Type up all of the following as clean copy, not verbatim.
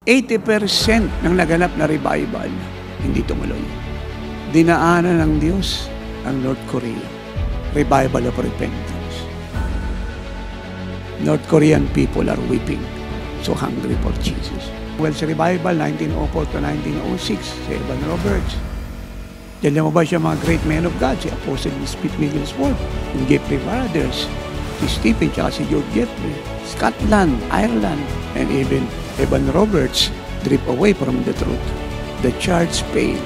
80% ng naganap na revival, hindi tumuloy. Dinaanan ng Diyos ang North Korea. Revival of repentance. North Korean people are weeping, so hungry for Jesus. Well, sa revival, 1904 to 1906, si Evan Roberts. Diyan mo ba siya mga great men of God? Si Apostle Smith Wigglesworth, yung Jeffrey Brothers, si Stephen, tsaka si George Jeffrey, Scotland, Ireland, and even Evan Roberts drift away from the truth. The church failed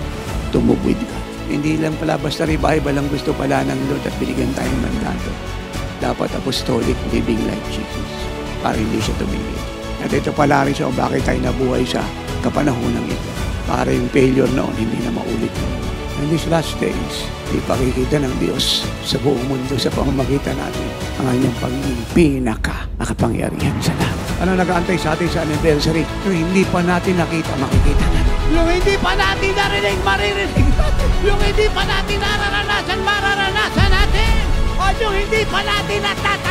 to move with God. Hindi lang pala basta revival ang gusto pala ng Lord at binigyan tayong mandato. Dapat apostolic living like Jesus para hindi siya tumigil. At ito pala rin siya kung bakit tayo nabuhay sa kapanahonang ito. Para yung failure noon hindi na maulit. In these last days, ipakikita ng Diyos sa buong mundo sa pamamagitan natin ang kanyang pagiging pinaka-makapangyarihan sa lahat. Ano nag-aantay sa atin sa anniversary? Yung hindi pa natin nakita, makikita natin. Yung hindi pa natin narinig, maririnig natin. Yung hindi pa natin nararanasan, mararanasan natin. O yung hindi pa natin natatawa.